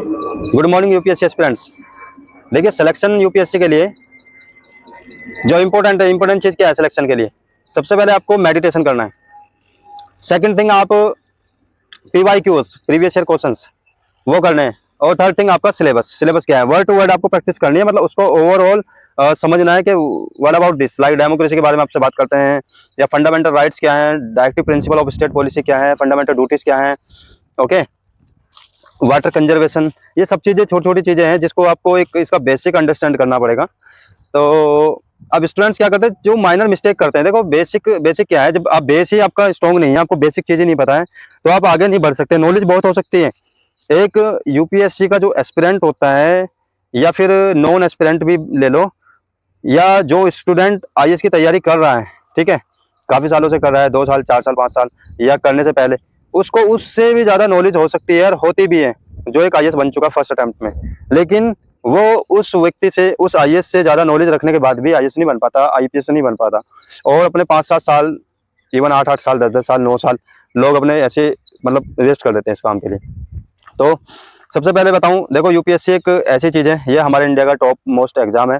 Good morning UPSC aspirants. देखिए, selection UPSC के लिए जो इम्पोर्टेंट चीज़ क्या है सिलेक्शन के लिए? सबसे पहले आपको मेडिटेशन करना है। सेकंड थिंग, आप पीवाईक्यूज प्रीवियस ईयर क्वेश्चंस वो करने हैं। और थर्ड थिंग, आपका सिलेबस क्या है, वर्ड टू वर्ड आपको प्रैक्टिस करनी है। मतलब उसको ओवरऑल समझना है कि what about this, like democracy के बारे में आपसे बात करते हैं, या फंडामेंटल राइट्स क्या है, directive principle of state policy क्या है, फंडामेंटल ड्यूटीज क्या है, ओके, वाटर कंजर्वेशन। ये सब चीज़ें छोटी छोटी चीज़ें हैं जिसको आपको एक इसका बेसिक अंडरस्टैंड करना पड़ेगा। तो अब स्टूडेंट्स क्या करते हैं, जो माइनर मिस्टेक करते हैं, देखो बेसिक क्या है, जब आप बेस ही आपका स्ट्रॉन्ग नहीं है, आपको बेसिक चीज़ें नहीं पता है, तो आप आगे नहीं बढ़ सकते। नॉलेज बहुत हो सकती है। एक यूपीएससी का जो एस्पिरेंट होता है, या फिर नॉन एस्पिरेंट भी ले लो, या जो स्टूडेंट आईएएस की तैयारी कर रहा है, ठीक है, काफ़ी सालों से कर रहा है, 2 साल 4 साल 5 साल, या करने से पहले, उसको उससे भी ज़्यादा नॉलेज हो सकती है और होती भी है, जो एक आईएएस बन चुका फर्स्ट अटेम्प्ट में। लेकिन वो उस व्यक्ति से, उस आईएएस से ज़्यादा नॉलेज रखने के बाद भी आईएएस नहीं बन पाता, आईपीएस नहीं बन पाता। और अपने 5-7 साल, इवन 8-8 साल, 10-10 साल, 9 साल लोग अपने ऐसे मतलब वेस्ट कर देते हैं इस काम के लिए। तो सबसे पहले बताऊं, देखो यूपीएससी एक ऐसी चीज़ है, ये हमारे इंडिया का टॉप मोस्ट एग्जाम है,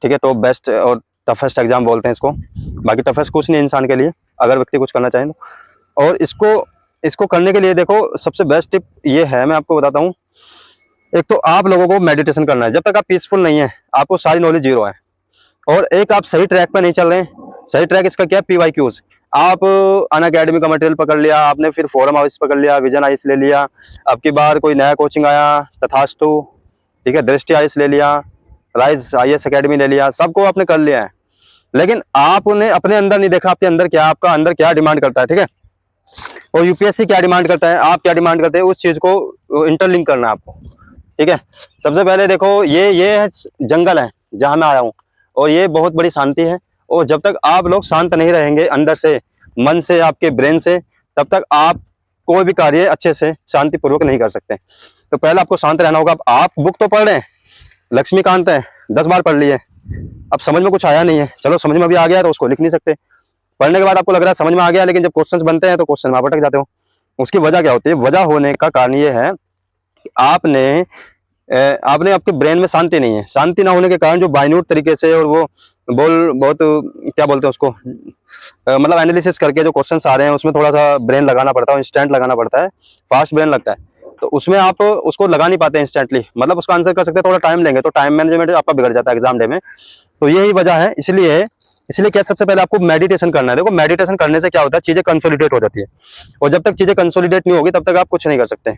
ठीक है, टॉप बेस्ट और टफेस्ट एग्जाम बोलते हैं इसको। बाकी टफेस्ट कुछ नहीं इंसान के लिए, अगर व्यक्ति कुछ करना चाहे तो। और इसको इसको करने के लिए देखो, सबसे बेस्ट टिप ये है, मैं आपको बताता हूँ। एक तो आप लोगों को मेडिटेशन करना है। जब तक आप पीसफुल नहीं है, आपको सारी नॉलेज जीरो है। और एक, आप सही ट्रैक पर नहीं चल रहे हैं। सही ट्रैक इसका क्या है? पीवाईक्यूज। आप अन अकेडमी का मटेरियल पकड़ लिया आपने, फिर फोरम हाउस पकड़ लिया, विजन आइस ले लिया, अब की बार कोई नया कोचिंग आया तथास्तु, ठीक है, दृष्टि आइस ले लिया, राइज आईएएस अकेडमी ले लिया, सबको आपने कर लिया है। लेकिन आपने अपने अंदर नहीं देखा, आपके अंदर क्या, आपका अंदर क्या डिमांड करता है, ठीक है, और यूपीएससी क्या डिमांड करता है, आप क्या डिमांड करते हैं, उस चीज को इंटरलिंक करना है आपको, ठीक है। सबसे पहले देखो, ये है जंगल है जहां मैं आया हूँ, और ये बहुत बड़ी शांति है। और जब तक आप लोग शांत नहीं रहेंगे अंदर से, मन से, आपके ब्रेन से, तब तक आप कोई भी कार्य अच्छे से शांतिपूर्वक नहीं कर सकते। तो पहले आपको शांत रहना होगा। आप बुक तो पढ़ रहे हैं, लक्ष्मीकांत है, 10 बार पढ़ लिए, अब समझ में कुछ आया नहीं है, चलो समझ में भी आ गया तो उसको लिख नहीं सकते। पढ़ने के बाद आपको लग रहा है समझ में आ गया, लेकिन जब क्वेश्चंस बनते हैं तो क्वेश्चन में आप अटक जाते हो। उसकी वजह क्या होती है? वजह होने का कारण ये है कि आपने आपके ब्रेन में शांति नहीं है। शांति ना होने के कारण जो बाइन्यूट तरीके से, और वो बहुत क्या बोलते हैं उसको, मतलब एनालिसिस करके जो क्वेश्चंस आ रहे हैं, उसमें थोड़ा सा ब्रेन लगाना पड़ता है, इंस्टेंट लगाना पड़ता है, फास्ट ब्रेन लगता है, तो उसमें आप उसको लगा नहीं पाते इंस्टेंटली। मतलब उसका आंसर कर सकते हैं, थोड़ा टाइम लेंगे, तो टाइम मैनेजमेंट आपका बिगड़ जाता है एग्जाम डे में। तो यही वजह है। इसलिए क्या, सबसे पहले आपको मेडिटेशन करना है। देखो, मेडिटेशन करने से क्या होता है, चीजें कंसोलिडेट हो जाती है, और जब तक चीजें कंसोलिडेट नहीं होगी, तब तक आप कुछ नहीं कर सकते,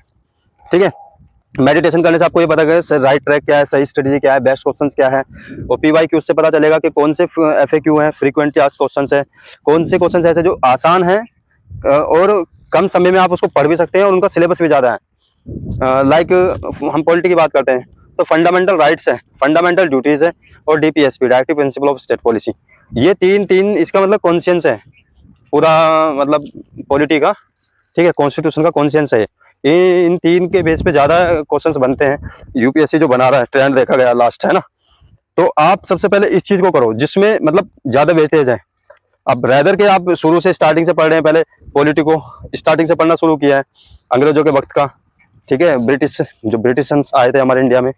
ठीक है। मेडिटेशन करने से आपको ये पता है राइट ट्रैक क्या है, सही स्ट्रेटजी क्या है, बेस्ट क्वेश्चंस क्या है, और पीवाईक्यू से पता चलेगा कि कौन से एफएक्यू है, फ्रीक्वेंटली आस्क्ड क्वेश्चंस है, कौन से क्वेश्चंस ऐसे जो आसान है, और कम समय में आप उसको पढ़ भी सकते हैं, और उनका सिलेबस भी ज़्यादा है। लाइक हम पॉलिटी की बात करते हैं, तो फंडामेंटल राइट्स है, फंडामेंटल ड्यूटीज़ है, और DPSP, directive principle of state policy. ये तीन इसका मतलब कॉन्शियंस है पूरा, मतलब पॉलिटी का, ठीक है, कॉन्स्टिट्यूशन का कॉन्शियंस है। इन तीन के बेस पे ज़्यादा क्वेश्चंस बनते हैं। यूपीएससी जो बना रहा है, ट्रेंड देखा गया लास्ट, है ना। तो आप सबसे पहले इस चीज़ को करो जिसमें मतलब ज़्यादा वेटेज है। अब रैदर के आप शुरू से स्टार्टिंग से पढ़ रहे हैं, पहले पॉलिटी को स्टार्टिंग से पढ़ना शुरू किया है, अंग्रेजों के वक्त का, ठीक है, जो ब्रिटिशन्स आए थे हमारे इंडिया में,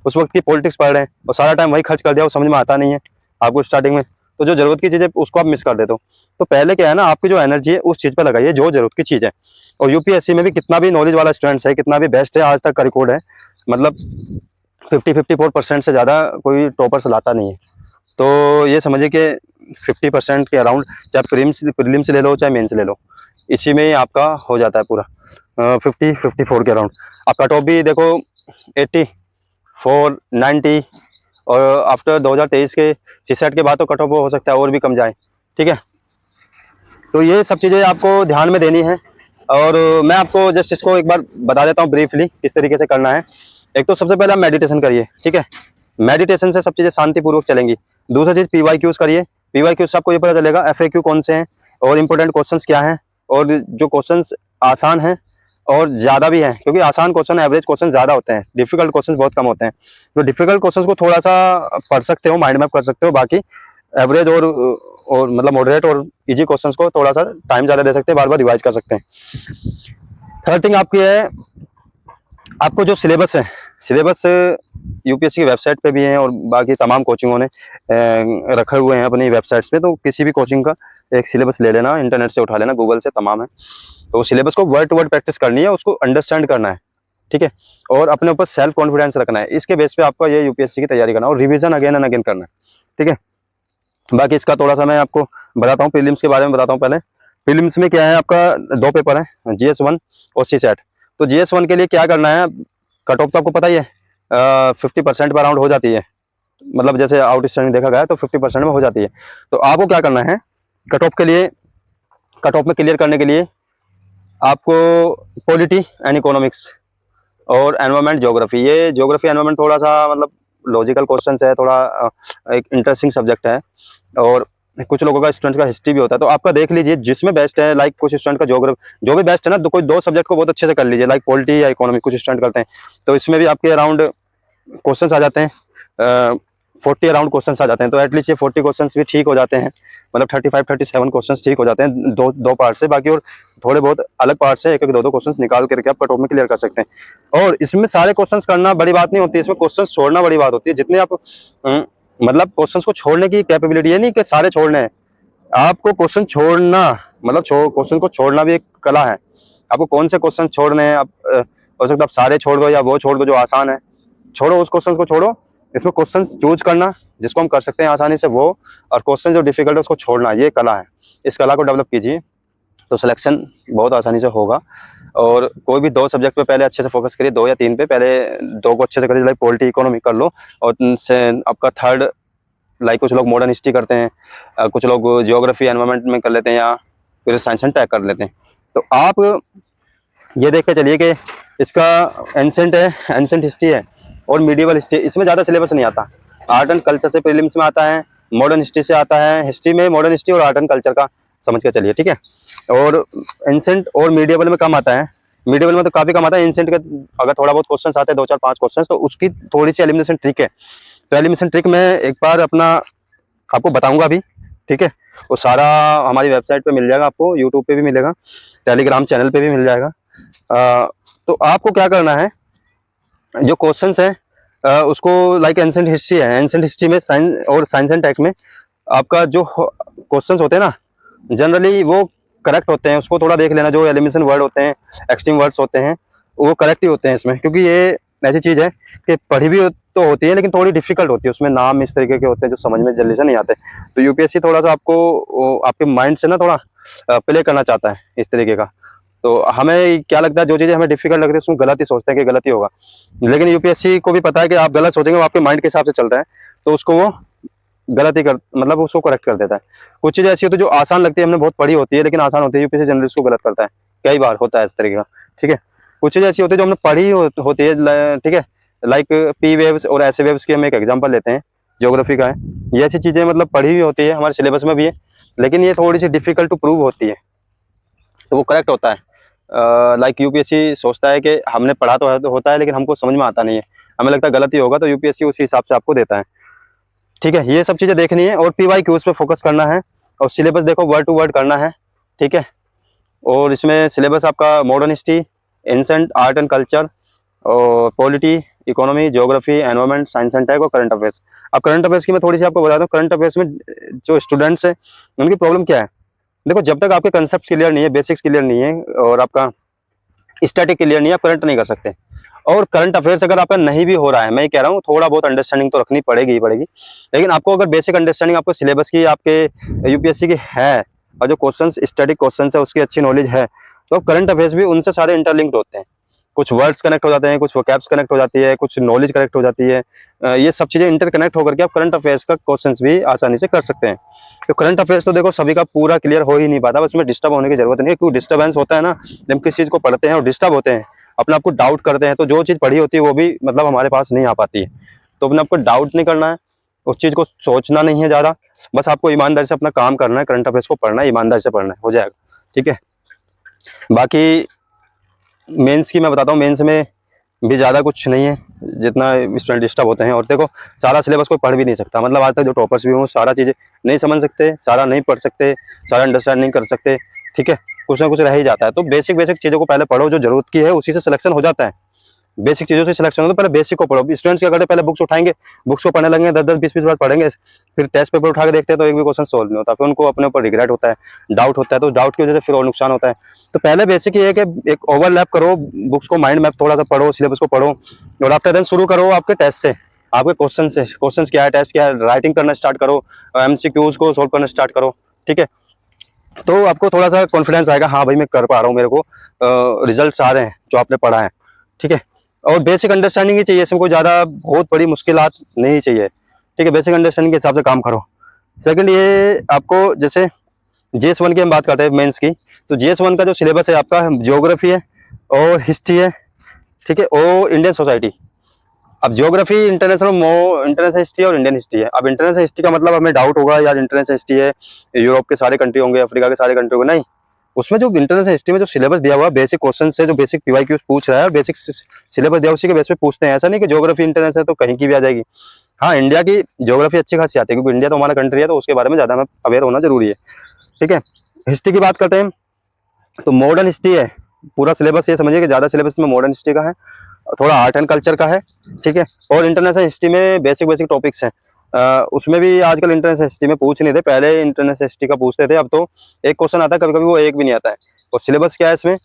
उस वक्त की पॉलिटिक्स पढ़ रहे हैं, और सारा टाइम वही खर्च कर दिया, वो समझ में आता नहीं है आपको स्टार्टिंग में, तो जो जरूरत की चीज़ है उसको आप मिस कर देते हो। तो पहले क्या है ना, आपकी जो एनर्जी है उस चीज़ पर लगाइए जो जरूरत की चीज़ है। और यूपीएससी में भी कितना भी नॉलेज वाला स्टूडेंट्स है, कितना भी बेस्ट है, आज तक का रिकॉर्ड है, मतलब 54% से ज़्यादा कोई टॉपर्स लाता नहीं है। तो ये समझिए कि 50% के अराउंड, चाहे प्रीलिम्स ले लो, चाहे मेंस ले लो, इसी में ही आपका हो जाता है पूरा 54 के अराउंड। आप कट ऑफ भी देखो 84, 90, और आफ्टर 2023 के सीसेट के बाद तो कट ऑफ हो सकता है और भी कम जाए, ठीक है। तो ये सब चीज़ें आपको ध्यान में देनी है। और मैं आपको जस्ट इसको एक बार बता देता हूँ ब्रीफली किस तरीके से करना है। एक तो सबसे पहले आप मेडिटेशन करिए, ठीक है, मेडिटेशन से सब चीज़ें शांतिपूर्वक चलेंगी। दूसरी चीज़, पीवाईक्यूज करिए। पीवाईक्यूज से आपको ये पता चलेगा एफएक्यू कौन से हैं, और इंपॉर्टेंट क्वेश्चंस क्या हैं, और जो क्वेश्चंस आसान हैं और ज़्यादा भी हैं, क्योंकि आसान क्वेश्चन, एवरेज क्वेश्चन ज़्यादा होते हैं, डिफिकल्ट क्वेश्चन बहुत कम होते हैं। तो डिफिकल्ट क्वेश्चन को थोड़ा सा पढ़ सकते हो, माइंड मैप कर सकते हो, बाकी एवरेज और मतलब मॉडरेट और इजी क्वेश्चंस को थोड़ा सा टाइम ज़्यादा दे सकते हैं, बार बार रिवाइज कर सकते हैं। थर्ड थिंग आपकी है आपको जो सिलेबस है, सिलेबस यूपीएससी की वेबसाइट पे भी है और बाकी तमाम कोचिंगों ने रखे हुए हैं अपनी वेबसाइट्स पे। तो किसी भी कोचिंग का एक सिलेबस ले लेना, इंटरनेट से उठा लेना, गूगल से तमाम है। तो सिलेबस को वर्ड टू वर्ड प्रैक्टिस करनी है, उसको अंडरस्टैंड करना है, ठीक है। और अपने ऊपर सेल्फ कॉन्फिडेंस रखना है, इसके बेस पे आपका ये यूपीएससी की तैयारी करना है और रिवीजन अगेन एंड अगेन करना है, ठीक है। बाकी इसका थोड़ा सा मैं आपको बताता हूँ, प्रीलिम्स के बारे में बताता हूँ पहले। प्रीलिम्स में क्या है, आपका 2 पेपर है, GS1 और CSAT। तो GS1 के लिए क्या करना है, कट ऑफ तो आपको पता ही है, 50% पर अराउंड हो जाती है, मतलब जैसे आउटस्टैंडिंग देखा गया तो 50% में हो जाती है। तो आपको क्या करना है, कट ऑफ के लिए, कट ऑफ में क्लियर करने के लिए आपको पॉलिटी एंड इकोनॉमिक्स और एनवायरमेंट ज्योग्राफी, ये ज्योग्राफी एनवायरमेंट थोड़ा सा मतलब लॉजिकल क्वेश्चन है, थोड़ा एक इंटरेस्टिंग सब्जेक्ट है। और कुछ लोगों का स्टूडेंट का हिस्ट्री भी होता है, तो आपका देख लीजिए जिसमें बेस्ट है। लाइक कुछ स्टूडेंट का ज्योग्राफी जो भी बेस्ट है ना, कोई 2 सब्जेक्ट को बहुत अच्छे से कर लीजिए, लाइक पॉलिटी या इकोनॉमी कुछ स्टूडेंट करते हैं, तो इसमें भी आपके अराउंड क्वेश्चन आ जाते हैं, 40 अराउंड क्वेश्चन आ जाते हैं। तो एटलीस्ट ये 40 क्वेश्चन भी ठीक हो जाते हैं, मतलब 35-37 क्वेश्चन ठीक हो जाते हैं दो पार्ट से। बाकी और थोड़े बहुत अलग पार्ट से एक एक दो क्वेश्चन निकाल करके आप कट ऑफ में क्लियर कर सकते हैं। और इसमें सारे क्वेश्चन करना बड़ी बात नहीं होती है, इसमें क्वेश्चन छोड़ना बड़ी बात होती है। जितने आप मतलब क्वेश्चन को छोड़ने की कैपेबिलिटी है, नहीं कि सारे छोड़ने हैं, आपको क्वेश्चन छोड़ना मतलब क्वेश्चन को छोड़ना भी एक कला है। आपको कौन से क्वेश्चन छोड़ने हैं, आप हो सकता है आप सारे छोड़ दो या वो छोड़ दो जो आसान है, छोड़ो उस क्वेश्चन को छोड़ो। इसमें क्वेश्चन चूज करना जिसको हम कर सकते हैं आसानी से वो, और क्वेश्चन जो डिफिकल्ट है उसको छोड़ना, ये कला है। इस कला को डेवलप कीजिए तो सिलेक्शन बहुत आसानी से होगा। और कोई भी 2 सब्जेक्ट पे पहले अच्छे से फोकस करिए, 2 या 3 पे, पहले 2 को अच्छे से करिए, लाइक पॉलिटी इकोनॉमी कर लो, और उनसे आपका थर्ड, लाइक कुछ लोग मॉडर्न हिस्ट्री करते हैं, कुछ लोग जियोग्राफी एनवायरमेंट में कर लेते हैं, या फिर साइंस एंड टेक कर लेते हैं। तो आप ये देख के चलिए कि इसका एंसेंट है, एंसेंट हिस्ट्री है और मीडिएवल हिस्ट्री, इसमें ज़्यादा सिलेबस नहीं आता। आर्ट एंड कल्चर से प्रीलिम्स में आता है, मॉडर्न हिस्ट्री से आता है, हिस्ट्री में मॉडर्न हिस्ट्री और आर्ट एंड कल्चर का समझ के चलिए, ठीक है। और एंसेंट और मीडिएवल में कम आता है, मीडिएवल में तो काफ़ी कम आता है। एंसेंट का अगर थोड़ा बहुत क्वेश्चन आते हैं, 2 4 5 क्वेश्चन, तो उसकी थोड़ी सी एलिमिनेशन ट्रिक है। तो एलिमिनेशन ट्रिक मैं एक बार अपना आपको बताऊंगा अभी, ठीक है। वो सारा हमारी वेबसाइट पे मिल जाएगा, आपको यूट्यूब पे भी मिलेगा, टेलीग्राम चैनल पे भी मिल जाएगा। तो आपको क्या करना है, जो क्वेश्चंस है उसको, लाइक एंसेंट हिस्ट्री है, एंसेंट हिस्ट्री में साइंस और साइंस एंड टेक में आपका जो क्वेश्चंस होते हैं ना, जनरली वो करेक्ट होते हैं। उसको थोड़ा देख लेना, जो एलिमिनेशन वर्ड होते हैं, एक्सट्रीम वर्ड्स होते हैं, वो करेक्ट ही होते हैं इसमें, क्योंकि ये ऐसी चीज़ है कि पढ़ी भी तो होती है लेकिन थोड़ी डिफिकल्ट होती है। उसमें नाम इस तरीके के होते हैं जो समझ में जल्दी से नहीं आते। तो यूपीएससी थोड़ा सा आपको आपके माइंड से ना थोड़ा प्ले करना चाहता है इस तरीके का। तो हमें क्या लगता है, जो चीज़ें हमें डिफिकल्ट लगती है उसमें गलत ही सोचते हैं कि गलत ही होगा, लेकिन यूपीएससी को भी पता है कि आप गलत सोचेंगे, वो आपके माइंड के हिसाब से चलता है, तो उसको वो गलत ही कर, मतलब उसको करेक्ट कर देता है। कुछ चीज़ें ऐसी होती है जो आसान लगती है, हमने बहुत पढ़ी होती है लेकिन आसान होती है, यूपीएससी जनरली उसको गलत करता है, कई बार होता है इस तरीके का, ठीक है। कुछ चीज़ें ऐसी होती है जो हमने पढ़ी होती है, ठीक है, लाइक पी वेव्स और ऐसे वेव्स की हम एक एग्जाम्पल लेते हैं, ज्योग्राफी का है। ये ऐसी चीज़ें मतलब पढ़ी हुई होती है, हमारे सिलेबस में भी है, लेकिन ये थोड़ी सी डिफिकल्ट टू प्रूव होती है, तो वो करेक्ट होता है। लाइक यूपीएससी सोचता है कि हमने पढ़ा तो है तो होता है, लेकिन हमको समझ में आता नहीं है, हमें लगता है गलत ही होगा, तो यूपीएससी उसी हिसाब से आपको देता है, ठीक है। ये सब चीज़ें देखनी है और पीवाई क्यूज पे फोकस करना है, और सिलेबस देखो वर्ड टू वर्ड करना है, ठीक है। और इसमें सिलेबस आपका modern history, ancient, art and culture, और polity, economy, geography, environment, science and tech और करंट अफेयर्स। अब करंट अफेयर्स की मैं थोड़ी सी आपको बता दूं, करंट अफेयर्स में जो स्टूडेंट्स हैं उनकी प्रॉब्लम क्या है। देखो, जब तक आपके कंसेप्ट क्लियर नहीं है, बेसिक्स क्लियर नहीं है और आपका स्टैटिक क्लियर नहीं है, आप करंट नहीं कर सकते। और करंट अफेयर्स अगर आपका नहीं भी हो रहा है, मैं ये कह रहा हूँ थोड़ा बहुत अंडरस्टैंडिंग तो रखनी पड़ेगी ही पड़ेगी, लेकिन आपको अगर बेसिक अंडरस्टैंडिंग आपको सिलेबस की, आपके यूपीएससी की है, और जो क्वेश्चंस स्टैटिक क्वेश्चंस है उसकी अच्छी नॉलेज है, तो करंट अफेयर्स भी उनसे सारे इंटरलिंक्ड होते हैं। कुछ वर्ड्स कनेक्ट हो जाते हैं, कुछ वोकैब्स कनेक्ट हो जाती है, कुछ नॉलेज कनेक्ट हो जाती है। ये सब चीज़ें इंटरकनेक्ट होकर के आप करंट अफेयर्स का क्वेश्चंस भी आसानी से कर सकते हैं। तो करंट अफेयर्स तो देखो सभी का पूरा क्लियर हो ही नहीं पाता, बस में डिस्टर्ब होने की जरूरत नहीं है, क्योंकि डिस्टर्बेंस होता है ना, जब हम किसी चीज़ को पढ़ते हैं और डिस्टर्ब होते हैं, अपने आप को डाउट करते हैं, तो जो चीज़ पढ़ी होती है वो भी मतलब हमारे पास नहीं आ पाती है। तो अपने आपको डाउट नहीं करना है, उस चीज़ को सोचना नहीं है ज़्यादा, बस आपको ईमानदारी से अपना काम करना है, करंट अफेयर्स को पढ़ना है, ईमानदारी से पढ़ना है, हो जाएगा, ठीक है। बाकी मेंस की मैं बताता हूँ, मेंस में भी ज़्यादा कुछ नहीं है जितना स्टूडेंट डिस्टर्ब होते हैं। और देखो, सारा सिलेबस कोई पढ़ भी नहीं सकता, मतलब आज तक जो टॉपर्स भी हों सारा चीज़ें नहीं समझ सकते, सारा नहीं पढ़ सकते, सारा अंडरस्टैंड नहीं कर सकते, ठीक है, कुछ ना कुछ रह ही जाता है। तो बेसिक बेसिक चीज़ों को पहले पढ़ो, जो ज़रूरत की है उसी से सिलेक्शन हो जाता है। बेसिक चीज़ों से सिलेक्शन हो तो पहले बेसिक को पढ़ो। स्टूडेंट्स क्या करते हैं, पहले बुक्स उठाएंगे, बुक्स को पढ़ने लगेंगे, 10-10 20-20 बार पढ़ेंगे, फिर टेस्ट पेपर उठा के देखते हैं तो एक भी क्वेश्चन सोल्व नहीं होता, फिर उनको अपने ऊपर रिग्रेट होता है, डाउट होता है, तो डाउट की वजह से फिर और नुकसान होता है। तो पहले बेसिक ये है कि एक ओवरलैप करो, बुक्स को माइंड मैप थोड़ा सा पढ़ो, सिलेबस को पढ़ो, और आफ्टर देन शुरू करो आपके टेस्ट से, आपके क्वेश्चन से। क्वेश्चन क्या है, टेस्ट क्या है, राइटिंग करना स्टार्ट करो, MCQs को सोल्व करना स्टार्ट करो, ठीक है। तो आपको थोड़ा सा कॉन्फिडेंस आएगा, हाँ भाई मैं कर पा रहा हूँ, मेरे को रिजल्ट्स आ रहे हैं जो आपने पढ़ा है, ठीक है। और बेसिक अंडरस्टैंडिंग ही चाहिए, इसमें कोई ज़्यादा बहुत बड़ी मुश्किलात नहीं चाहिए, ठीक है। बेसिक अंडरस्टैंडिंग के हिसाब से काम करो। सेकंड ये आपको, जैसे GS1 की हम बात करते हैं मेंस की, तो GS1 का जो सिलेबस है आपका ज्योग्राफी है और हिस्ट्री है, ठीक है, और इंडियन सोसाइटी। अब ज्योग्राफी इंटरनेशनल हिस्ट्री और इंडियन हिस्ट्री है। अब इंटरनेशनल हिस्ट्री का मतलब हमें डाउट होगा यार, इंटरनेशनल हिस्ट्री है यूरोप के सारे कंट्री होंगे, अफ्रीका के सारे कंट्री होंगे, नहीं। उसमें जो इंटरनेशनल हिस्ट्री में जो सिलेबस दिया हुआ है, बेसिक क्वेश्चन से जो बेसिक PYQ पूछ रहा है, बेसिक सिलेबस दिया उसी के बेस पे पूछते हैं। ऐसा नहीं कि ज्योग्राफी इंटरनेशनल है तो कहीं की भी आ जाएगी। हाँ, इंडिया की ज्योग्राफी अच्छी खासी आती है, क्योंकि इंडिया तो हमारा कंट्री है, तो उसके बारे में ज़्यादा हमें अवेयर होना जरूरी है, ठीक है। हिस्ट्री की बात करते हैं तो मॉडर्न हिस्ट्री है, पूरा सिलेबस ये समझिए कि ज़्यादा सिलेबस में मॉडर्न हिस्ट्री का है, थोड़ा आर्ट एंड कल्चर का है, ठीक है। और इंटरनेशनल हिस्ट्री में बेसिक बेसिक टॉपिक्स हैं, उसमें भी आजकल इंटरनेशनल हिस्ट्री में पूछ नहीं रहे, पहले इंटरनेशनल हिस्ट्री का पूछते थे, अब तो एक क्वेश्चन आता है, कभी कभी वो एक भी नहीं आता है। और सिलेबस क्या है इसमें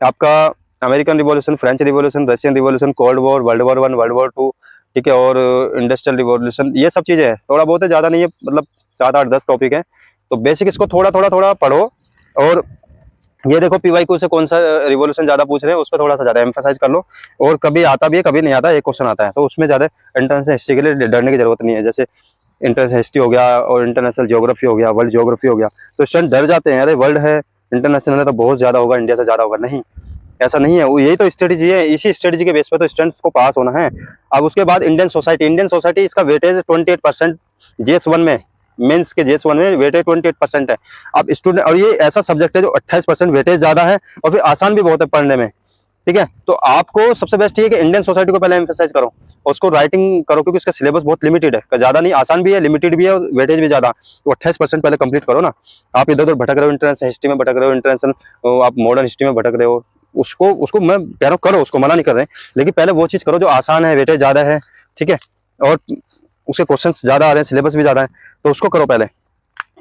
आपका, American revolution, French revolution, Russian revolution, cold war, world war 1, world war 2, ठीक है, और इंडस्ट्रियल रिवॉल्यूशन, ये सब चीज़ें हैं। थोड़ा बहुत है, ज़्यादा नहीं है, मतलब 7-8-10 टॉपिक है। तो बेसिक इसको थोड़ा थोड़ा थोड़ा पढ़ो, और ये देखो PYQ से कौन सा रिवॉल्यूशन ज़्यादा पूछ रहे हैं, उस पर थोड़ा सा ज़्यादा एम्फेसाइज कर लो। और कभी आता भी है, कभी नहीं आता, एक क्वेश्चन आता है, तो उसमें ज़्यादा इंटरनेशनल हिस्ट्री के लिए डरने की जरूरत नहीं है। जैसे इंटरनेशनल हिस्ट्री हो गया और इंटरनेशनल ज्योग्राफी हो गया, वर्ल्ड ज्योग्राफी हो गया, तो स्टूडेंट डर जाते हैं, अरे वर्ल्ड है, इंटरनेशनल है तो बहुत ज़्यादा होगा, इंडिया से ज़्यादा होगा। नहीं, ऐसा नहीं है, यही तो स्ट्रेटेजी है, इसी स्ट्रेटेजी के बेस पे तो स्टूडेंट्स को पास होना है। अब उसके बाद इंडियन सोसाइटी इसका वेटेज 28% GS1 में, मेंस के GS1 में वेटेज 28% है। अब स्टूडेंट, और ये ऐसा सब्जेक्ट है जो 28% वेटेज ज़्यादा है, और फिर आसान भी बहुत है पढ़ने में, ठीक है। तो आपको सबसे बेस्ट ये है कि इंडियन सोसाइटी को पहले एम्फेसाइज करो और उसको राइटिंग करो, क्योंकि उसका सिलेबस बहुत लिमिटेड है, ज़्यादा नहीं, आसान भी है, लिमिटेड भी है, और वेटेज भी ज़्यादा। तो 28% पहले कंप्लीट करो ना। आप इधर उधर भटक रहे हो, इंटरनेशनल हिस्ट्री में भटक रहे हो, इंटरनेशनल आप मॉडर्न हिस्ट्री में भटक रहे हो, उसको उसको मैं कह रहा हूँ करो, उसको मना नहीं कर रहे, लेकिन पहले वो चीज़ करो जो आसान है, वेटेज ज़्यादा है, ठीक है, और उसके क्वेश्चन ज़्यादा आ रहे हैं, सिलेबस भी ज़्यादा है, तो उसको करो पहले।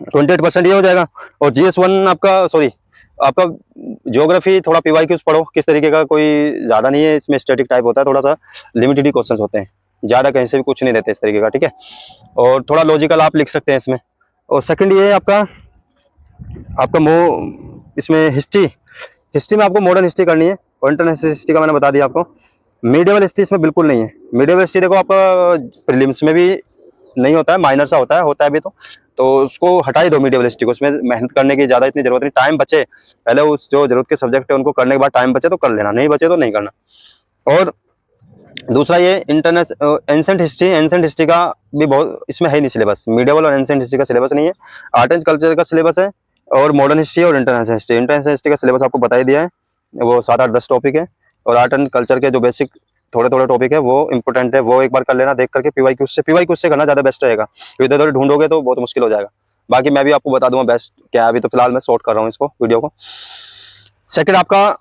28% ये हो जाएगा। और GS1 आपका, सॉरी, आपका ज्योग्राफी थोड़ा PYQs पढ़ो, किस तरीके का, कोई ज़्यादा नहीं है इसमें, स्टैटिक टाइप होता है, थोड़ा सा लिमिटेड ही क्वेश्चंस होते हैं, ज़्यादा कहीं से भी कुछ नहीं रहते इस तरीके का, ठीक है। और थोड़ा लॉजिकल आप लिख सकते हैं इसमें। और सेकंड ये है आपका इसमें हिस्ट्री में आपको मॉडर्न हिस्ट्री करनी है, और इंटरनेशनल हिस्ट्री का मैंने बता दिया आपको। मीडियवल हिस्ट्री इसमें बिल्कुल नहीं है। मीडियवल हिस्ट्री देखो आपका प्रीलिम्स में भी नहीं होता है, माइनर सा होता है भी, तो उसको हटा ही दो मीडियवल हिस्ट्री को, उसमें मेहनत करने की ज़्यादा इतनी जरूरत नहीं, टाइम बचे पहले, उस जो जरूरत के सब्जेक्ट है उनको करने के बाद टाइम बचे तो कर लेना, नहीं बचे तो नहीं करना। और दूसरा ये एंसेंट हिस्ट्री का भी बहुत इसमें है नहीं सिलेबस, मीडियवल और एंसेंट हिस्ट्री का सिलेबस नहीं है। आर्ट एंड कल्चर का सिलेबस है, और मॉडर्न हिस्ट्री और इंटरनेशनल हिस्ट्री का सिलेबस आपको बता ही दिया है, वो 7-8-10 टॉपिक है। और आर्ट एंड कल्चर के जो बेसिक थोड़े थोड़े टॉपिक है वो इंपॉर्टेंट है, वो एक बार कर लेना देख करके, PYQ से करना ज़्यादा बेस्ट रहेगा, इधर उधर ढूंढोगे तो बहुत मुश्किल हो जाएगा। बाकी मैं भी आपको बता दूंगा बेस्ट क्या है, अभी तो फिलहाल मैं शॉर्ट कर रहा हूँ इसको, वीडियो को। सेकंड आपका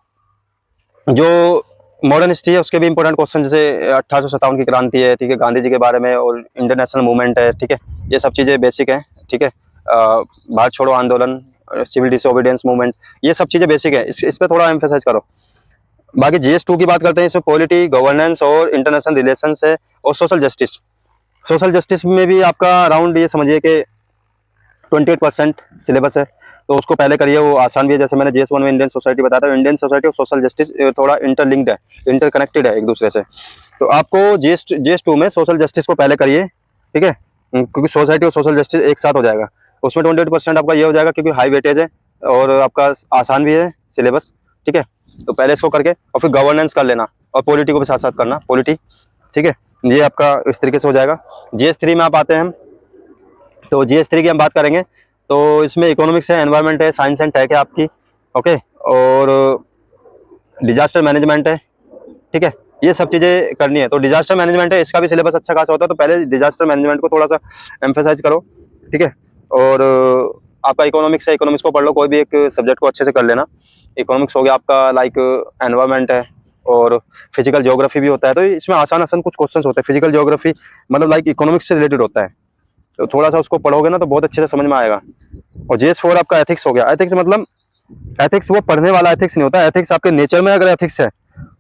जो मॉडर्न हिस्ट्री है उसके भी इंपॉर्टेंट क्वेश्चन, जैसे 1857 की क्रांति है, ठीक है, गांधी जी के बारे में, और इंटरनेशनल मूवमेंट है, ठीक है, ये सब चीज़ें बेसिक है, ठीक है। भारत छोड़ो आंदोलन, सिविल डिसोबीडियंस मूवमेंट, ये सब चीज़ें बेसिक है, इस पर थोड़ा एम्फेसाइज करो। बाकी GS2 की बात करते हैं, इसमें पॉलिटी, गवर्नेंस और इंटरनेशनल रिलेशंस है, और सोशल जस्टिस में भी आपका अराउंड ये समझिए कि 28% सिलेबस है, तो उसको पहले करिए, वो आसान भी है। जैसे मैंने GS1 में इंडियन सोसाइटी बताया था, इंडियन सोसाइटी और सोशल जस्टिस थोड़ा इंटरलिंक्ड है, इंटरकनेक्टेड है एक दूसरे से। तो आपको GS2 में सोशल जस्टिस को पहले करिए, ठीक है, क्योंकि सोसाइटी और सोशल जस्टिस एक साथ हो जाएगा। उसमें 28% आपका ये हो जाएगा, क्योंकि हाई वेटेज है और आपका आसान भी है सिलेबस, ठीक है। तो पहले इसको करके, और फिर गवर्नेंस कर लेना, और पॉलिटी को भी साथ साथ करना, पॉलिटी, ठीक है, ये आपका इस तरीके से हो जाएगा। GS3 में आप आते हैं हम, तो GS3 की हम बात करेंगे, तो इसमें इकोनॉमिक्स है, एनवायरनमेंट है, साइंस एंड टेक है आपकी, ओके, और डिजास्टर मैनेजमेंट है, ठीक है, ये सब चीज़ें करनी है। तो डिजास्टर मैनेजमेंट है, इसका भी सिलेबस अच्छा खासा होता है, तो पहले डिजास्टर मैनेजमेंट को थोड़ा सा एम्फेसाइज करो, ठीक है। और आपका इकोनॉमिक्स है, इकोनॉमिक्स को पढ़ लो, कोई भी एक सब्जेक्ट को अच्छे से कर लेना। इकोनॉमिक्स हो गया आपका, लाइक एनवायरनमेंट है, और फिजिकल ज्योग्राफी भी होता है। तो इसमें आसान आसान कुछ क्वेश्चंस होते हैं। फिजिकल ज्योग्राफी मतलब लाइक इकोनॉमिक्स से रिलेटेड होता है, तो थोड़ा सा उसको पढ़ोगे ना तो बहुत अच्छे से समझ में आएगा। और GS4 आपका एथिक्स हो गया। एथिक्स मतलब एथिक्स वो पढ़ने वाला एथिक्स नहीं होता, एथिक्स आपके नेचर में अगर एथिक्स है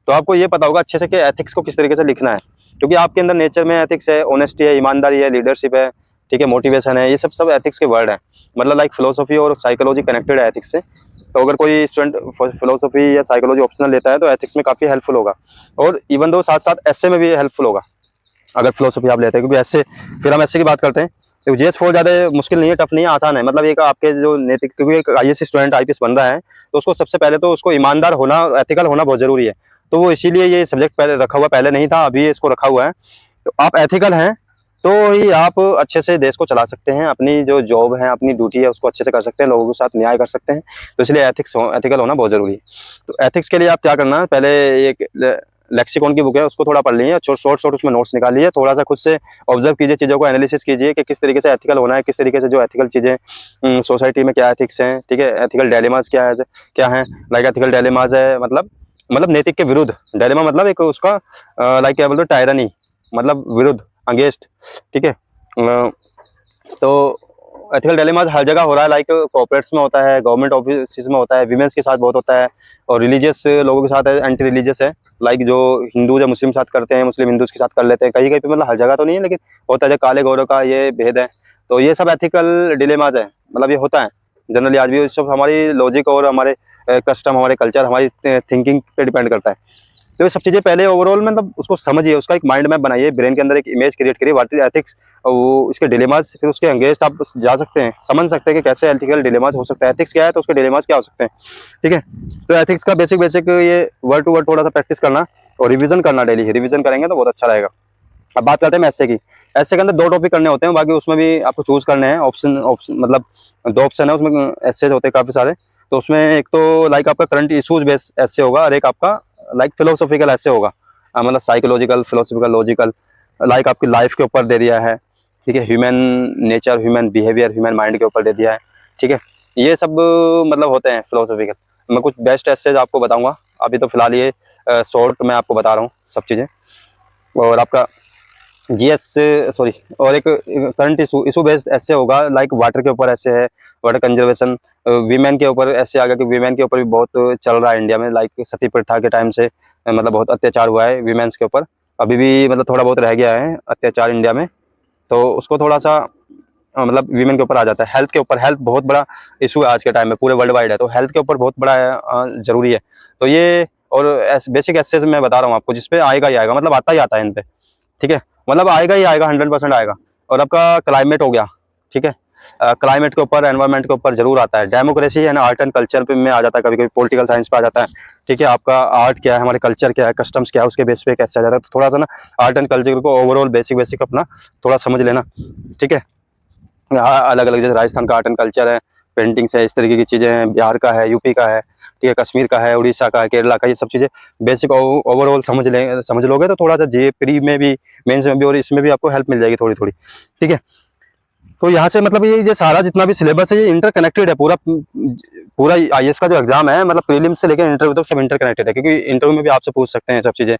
तो आपको ये पता होगा अच्छे से कि एथिक्स को किस तरीके से लिखना है, क्योंकि आपके अंदर नेचर में एथिक्स है, ऑनेस्टी है, ईमानदारी है, लीडरशिप है, ठीक है, मोटिवेशन है, ये सब सब एथिक्स के वर्ड है। मतलब लाइक फिलोसफी और साइकोलॉजी कनेक्टेड है एथिक्स से। तो अगर कोई स्टूडेंट फिलोसफी या साइकोलॉजी ऑप्शनल लेता है तो एथिक्स में काफ़ी हेल्पफुल होगा, और इवन दो साथ साथ एसए में भी हेल्पफुल होगा अगर फिलोसफी आप लेते हैं, क्योंकि एसए, फिर हम एसए की बात करते हैं। तो GS4 ज़्यादा मुश्किल नहीं है, टफ नहीं है, आसान है। मतलब एक आपके जो नैतिक, क्योंकि एक IAS स्टूडेंट IPS बन रहा है तो उसको सबसे पहले तो उसको ईमानदार होना, एथिकल होना बहुत जरूरी है। तो वो इसीलिए ये सब्जेक्ट पहले रखा हुआ, पहले नहीं था, अभी इसको रखा हुआ है। तो आप एथिकल हैं तो ही आप अच्छे से देश को चला सकते हैं, अपनी जो जॉब है, अपनी ड्यूटी है, उसको अच्छे से कर सकते हैं, लोगों के साथ न्याय कर सकते हैं। तो इसलिए एथिकल होना बहुत जरूरी है। तो एथिक्स के लिए आप क्या करना है, पहले एक लेक्सिकॉन की बुक है उसको थोड़ा पढ़ लीजिए, शॉर्ट शॉर्ट उसमें नोट्स निकालिए, थोड़ा सा खुद से ऑब्जर्व कीजिए, चीज़ों को एनालिसिस कीजिए कि किस तरीके से एथिकल होना है, किस तरीके से जो एथिकल चीज़ें सोसाइटी में क्या एथिक्स हैं, ठीक है, एथिकल डायलेमास क्या है। लाइक एथिकल डायलेमास है मतलब नैतिक के विरुद्ध, डायलेमा मतलब एक उसका लाइक क्या बोलते हैं, टायरनी, मतलब विरुद्ध, अगेंस्ट, ठीक है। तो एथिकल डायलेमास हर जगह हो रहा है, लाइक कॉर्पोरेट्स में होता है, गवर्नमेंट ऑफिस में होता है, विमेंस के साथ बहुत होता है, और रिलीजियस लोगों के साथ एंटी रिलीजियस है, लाइक जो हिंदू या मुस्लिम साथ करते हैं, मुस्लिम हिंदूज के साथ कर लेते हैं, कहीं कहीं पे, मतलब हर जगह तो नहीं है लेकिन होता है, काले गोरों का ये भेद है। तो ये सब एथिकल डिलेमाज है, मतलब ये होता है जनरली आज भी। सब हमारी लॉजिक और हमारे कस्टम, हमारे कल्चर, हमारी थिंकिंग पे डिपेंड करता है। तो ये सब चीज़ें पहले ओवरऑल मतलब उसको समझिए, उसका एक माइंड मैप बनाइए, ब्रेन के अंदर एक इमेज क्रिएट करिए व्हाट इज एथिक्स, वो इसके डिलेमास, फिर उसके अगेंस्ट आप जा सकते हैं, समझ सकते हैं कि कैसे एथिकल डिलेमास हो सकता है, एथिक्स क्या है तो उसके डिलेमास क्या हो सकते हैं, ठीक है। तो एथिक्स का बेसिक ये वर्ड टू वर्ड थोड़ा सा प्रैक्टिस करना और रिविजन करना, डेली रिविजन करेंगे तो बहुत अच्छा रहेगा। अब बात करते हैं एसए की। एसए के अंदर 2 टॉपिक करने होते हैं, बाकी उसमें भी आपको चूज करने हैं, ऑप्शन मतलब 2 ऑप्शन है उसमें, एसए होते हैं काफी सारे। तो उसमें एक तो लाइक आपका करंट इशूज बेस्ड एसए होगा, और एक आपका लाइक फिलोसॉफिकल एसए होगा, मतलब साइकोलॉजिकल, फिलोसॉफिकल, लॉजिकल, लाइक आपकी लाइफ के ऊपर दे दिया है, ठीक है, human nature, human behaviour, human mind के ऊपर दे दिया है, ठीक है। ये सब मतलब होते हैं फिलोसॉफिकल। मैं कुछ बेस्ट एसेज आपको बताऊंगा, अभी तो फिलहाल ये शॉर्ट मैं आपको बता रहा हूँ सब चीज़ें। और आपका जीएस सॉरी, और एक करंट इशू बेस्ड ऐसे होगा, लाइक वाटर के ऊपर ऐसे है, वाटर कंजर्वेशन, वीमेन के ऊपर ऐसे आ गया कि वीमेन के ऊपर भी बहुत चल रहा है इंडिया में, लाइक सती प्रथा के टाइम से मतलब बहुत अत्याचार हुआ है वीमेंस के ऊपर, अभी भी मतलब थोड़ा बहुत रह गया है अत्याचार इंडिया में। तो उसको थोड़ा सा मतलब वीमेन के ऊपर आ जाता है। हेल्थ के ऊपर, हेल्थ बहुत बड़ा इशू है आज के टाइम में, पूरे वर्ल्ड वाइड है, तो हेल्थ के ऊपर बहुत बड़ा जरूरी है। तो ये और बेसिक एसेस मैं बता रहा हूँ आपको, जिसपे आएगा ही आएगा, मतलब आता ही आता है इन पे, ठीक है, मतलब आएगा ही आएगा, 100% आएगा। और आपका क्लाइमेट हो गया, ठीक है, क्लाइमेट के ऊपर, एनवायरनमेंट के ऊपर जरूर आता है। डेमोक्रेसी है ना, आर्ट एंड कल्चर पे में आ जाता है, कभी कभी पॉलिटिकल साइंस पे आ जाता है, ठीक है। आपका आर्ट क्या है, हमारे कल्चर क्या है, कस्टम्स क्या है, उसके बेस पे कैसे आ जाता है। तो थोड़ा सा ना आर्ट एंड कल्चर को ओवरऑल बेसिक अपना थोड़ा समझ लेना, ठीक है। यहाँ अलग अलग, जैसे राजस्थान का आर्ट एंड कल्चर है, पेंटिंग्स है, इस तरीके की चीज़ें हैं, बिहार का है, यूपी का है, ठीक है, कश्मीर का है, उड़ीसा का है, केरला का, ये सब चीज़ें बेसिक ओवरऑल समझ लोगे तो थोड़ा सा जे प्री में भी, मेंस में भी और इसमें भी आपको हेल्प मिल जाएगी थोड़ी थोड़ी, ठीक है। तो यहाँ से मतलब ये सारा जितना भी सिलेबस है ये इंटरकनेक्टेड है, पूरा पूरा IAS का जो एग्जाम है, मतलब प्रीलिम्स से लेकर इंटरव्यू तक सब इंटरकनेक्टेड है, क्योंकि इंटरव्यू में भी आपसे पूछ सकते हैं सब चीज़ें,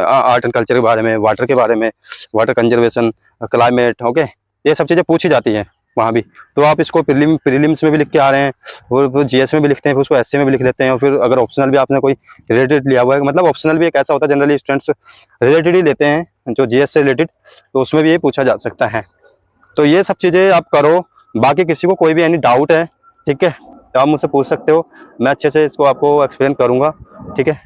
आर्ट एंड कल्चर के बारे में, वाटर के बारे में, वाटर कंजर्वेशन, क्लाइमेट, ओके, ये सब चीज़ें पूछी जाती हैं वहाँ भी। तो आप इसको प्रीलिम्स में भी लिख के आ रहे हैं, और GS में भी लिखते हैं, फिर उसको एसए में भी लिख लेते हैं, और फिर अगर ऑप्शनल भी आपने कोई रिलेटेड लिया हुआ है, मतलब ऑप्शनल भी एक ऐसा होता है जनरली स्टूडेंट्स रिलेटेड ही लेते हैं जो GS से रिलेटेड, तो उसमें भी ये पूछा जा सकता है। तो ये सब चीज़ें आप करो। बाकी किसी को कोई भी एनी डाउट है, ठीक है, तो आप मुझसे पूछ सकते हो, मैं अच्छे से इसको आपको एक्सप्लेन करूँगा, ठीक है,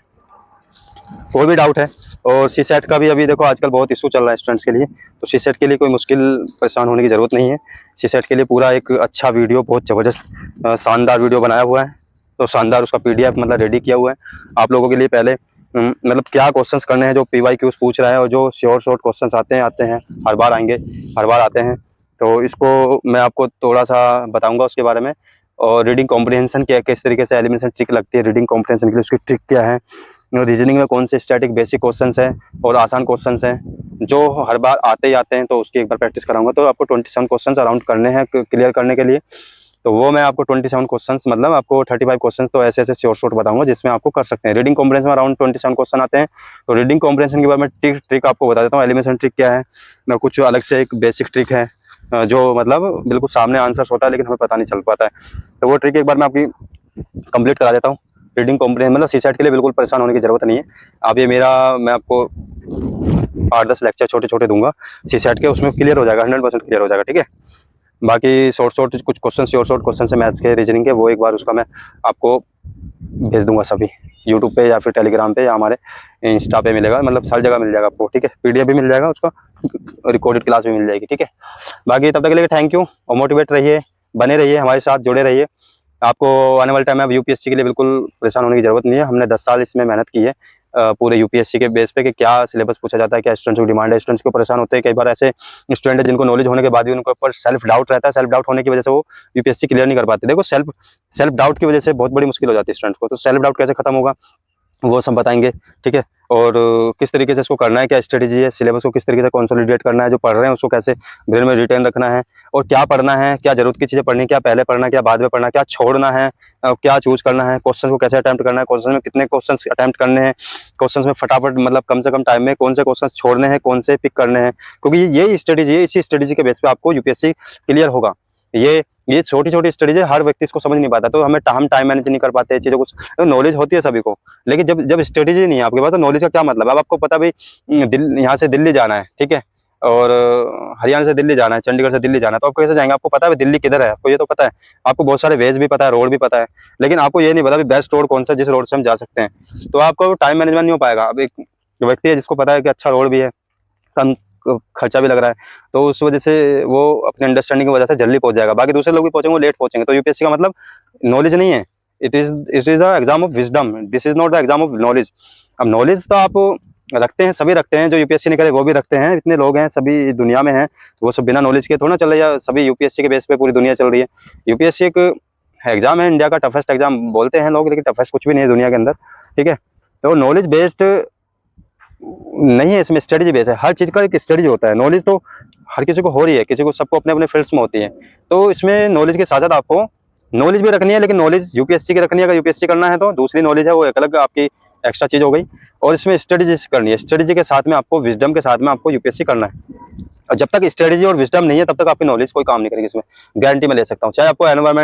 कोई भी डाउट है। और CSET का भी अभी देखो आजकल बहुत इशू चल रहा है स्टूडेंट्स के लिए, तो CSET के लिए कोई मुश्किल परेशान होने की ज़रूरत नहीं है। CSET के लिए पूरा एक अच्छा वीडियो, बहुत ज़बरदस्त शानदार वीडियो बनाया हुआ है, तो शानदार उसका PDF मतलब रेडी किया हुआ है आप लोगों के लिए। पहले मतलब क्या क्वेश्चंस करने हैं जो PYQs पूछ रहा है, और जो शॉर्ट क्वेश्चंस आते हैं, हर बार आएंगे, हर बार आते हैं, तो इसको मैं आपको थोड़ा सा बताऊँगा उसके बारे में। और रीडिंग कॉम्प्रिहेंशन क्या, किस तरीके से एलिमिनेशन ट्रिक लगती है रीडिंग कॉम्प्रिहेंशन के लिए, उसकी ट्रिक क्या है, रीजनिंग में कौन से स्टैटिक बेसिक क्वेश्चंस हैं और आसान क्वेश्चंस हैं जो हर बार आते ही आते हैं, तो उसकी एक बार प्रैक्टिस कराऊंगा। तो आपको 27 क्वेश्चंस अराउंड करने हैं क्लियर करने के लिए, तो वो मैं आपको 27 क्वेश्चंस, मतलब आपको 35 क्वेश्चंस तो ऐसे ऐसे शॉर्ट बताऊंगा जिसमें आपको कर सकते हैं। रीडिंग कॉम्प्रिहेंशन में अराउंड 27 क्वेश्चन आते हैं। तो रीडिंग कॉम्प्रिहेंशन के बाद मैं ट्रिक आपको बता देता हूँ। एलिमिनेशन ट्रिक क्या है, मैं कुछ अलग से एक बेसिक ट्रिक है जो मतलब बिल्कुल सामने आंसर्स होता है लेकिन हमें पता नहीं चल पाता है। तो वो ट्रिक एक बार मैं आपकी कंप्लीट करा देता हूँ। रीडिंग कॉम्प्रिहेंशन मतलब सीसेट के लिए बिल्कुल परेशान होने की जरूरत नहीं है। आप ये मैं आपको 8-10 लेक्चर छोटे छोटे दूंगा सीसेट के, उसमें क्लियर हो जाएगा, 100% क्लियर हो जाएगा, ठीक है। बाकी शॉर्ट कुछ क्वेश्चन, शॉर्ट क्वेश्चन है मैथ्स के, रीजनिंग के, वो एक बार उसका मैं आपको भेज दूंगा सभी यूट्यूब पे या फिर टेलीग्राम पे या हमारे इंस्टा पे मिलेगा, मतलब हर जगह मिल जाएगा आपको, ठीक है। पीडीएफ भी मिल जाएगा उसका, रिकॉर्डेड क्लास भी मिल जाएगी, ठीक है। बाकी तब तक के लिए थैंक यू, और मोटिवेट रहिए, बने रहिए, हमारे साथ जुड़े रहिए। आपको आने वाले टाइम में अब यूपीएससी के लिए बिल्कुल परेशान होने की जरूरत नहीं है। हमने 10 साल इसमें मेहनत की है पूरे यूपीएससी के बेस पे कि क्या सिलेबस पूछा जाता है, क्या स्टूडेंट्स को डिमांड है। स्टूडेंट्स को परेशान होते हैं कई बार, ऐसे स्टूडेंट है जिनको नॉलेज होने के बाद भी उनके ऊपर सेल्फ डाउट रहता है। सेल्फ डाउट होने की वजह से वो यूपीएससी क्लियर नहीं कर पाते। देखो सेल्फ डाउट की वजह से बहुत बड़ी मुश्किल हो जाती है स्टूडेंट्स को। तो सेल्फ डाउट कैसे खत्म होगा वो सब बताएंगे, ठीक है। और किस तरीके से इसको करना है, क्या स्ट्रेटेजी है, सिलेबस को किस तरीके से कंसोलिडेट करना है, जो पढ़ रहे हैं उसको कैसे ब्रेन में रिटेन रखना है, और क्या पढ़ना है, क्या जरूरत की चीज़ें पढ़नी है, क्या पहले पढ़ना है, क्या बाद में पढ़ना है, क्या छोड़ना है, क्या चूज करना है, क्वेश्चन को कैसे अटैम्प्ट करना है, क्वेश्चन में कितने क्वेश्चन अटैम्प्ट करने हैं, क्वेश्चन में फटाफट मतलब कम से कम टाइम में कौन से क्वेश्चन छोड़ने हैं, कौन से पिक करने हैं। क्योंकि यही स्ट्रेटेजी है, इसी स्ट्रेटेजी के बेस पे आपको यूपीएससी क्लियर होगा। ये छोटी छोटी स्टडीज है, हर व्यक्ति इसको समझ नहीं पाता। तो हम टाइम मैनेज नहीं कर पाते चीज़ों को। नॉलेज होती है सभी को, लेकिन जब स्ट्रेटेजी नहीं है आपके पास तो नॉलेज का क्या मतलब। अब आपको पता भाई यहाँ से दिल्ली जाना है, ठीक है, और हरियाणा से दिल्ली जाना है, चंडीगढ़ से दिल्ली जाना है, तो आप कैसे जाएंगे। आपको पता है दिल्ली किधर है, आपको ये तो पता है। आपको बहुत सारे वेज भी पता है, रोड भी पता है, लेकिन आपको ये नहीं पता बेस्ट रोड कौन सा जिस रोड से हम जा सकते हैं। तो आपको टाइम मैनेजमेंट नहीं हो पाएगा। अब एक व्यक्ति है जिसको पता है कि अच्छा रोड भी है, कम खर्चा भी लग रहा है, तो उस वजह से वो अपने अंडरस्टैंडिंग की वजह से जल्दी पहुंच जाएगा। बाकी दूसरे लोग भी पहुंचेंगे, वो लेट पहुंचेंगे। तो यूपीएससी का मतलब नॉलेज नहीं है, it is the exam of wisdom, this is not the exam of knowledge. अब नॉलेज तो आप रखते हैं, सभी रखते हैं, जो यूपीएससी नहीं करे वो भी रखते हैं, इतने लोग हैं सभी दुनिया में हैं, वो सब बिना नॉलेज के थोड़ा ना चल रही है। सभी यूपीएससी के बेस पे पूरी दुनिया चल रही है। यूपीएससी एक एग्जाम है, इंडिया का टफेस्ट एग्जाम बोलते हैं लोग, लेकिन टफेस्ट कुछ भी नहीं है दुनिया के अंदर, ठीक है। तो नॉलेज बेस्ड नहीं है, इसमें स्ट्रेटजी बेस है। हर चीज़ का एक स्ट्रेटजी होता है। नॉलेज तो हर किसी को हो रही है, किसी को, सबको अपने अपने फील्ड्स में होती है। तो इसमें नॉलेज के साथ साथ आपको नॉलेज भी रखनी है, लेकिन नॉलेज यूपीएससी की रखनी है। अगर यूपीएससी करना है तो दूसरी नॉलेज है वो एक अलग आपकी एक्स्ट्रा चीज़ हो गई, और इसमें स्ट्रेटजी करनी है। स्ट्रेटजी के साथ में आपको विजडम के साथ में आपको यूपीएससी करना है। और जब तक स्ट्रेटजी और विजडम नहीं है तब तक आपकी नॉलेज कोई काम नहीं करेगी। इसमें गारंटी मैं ले सकता हूँ। चाहे आपको एनवायरमेंट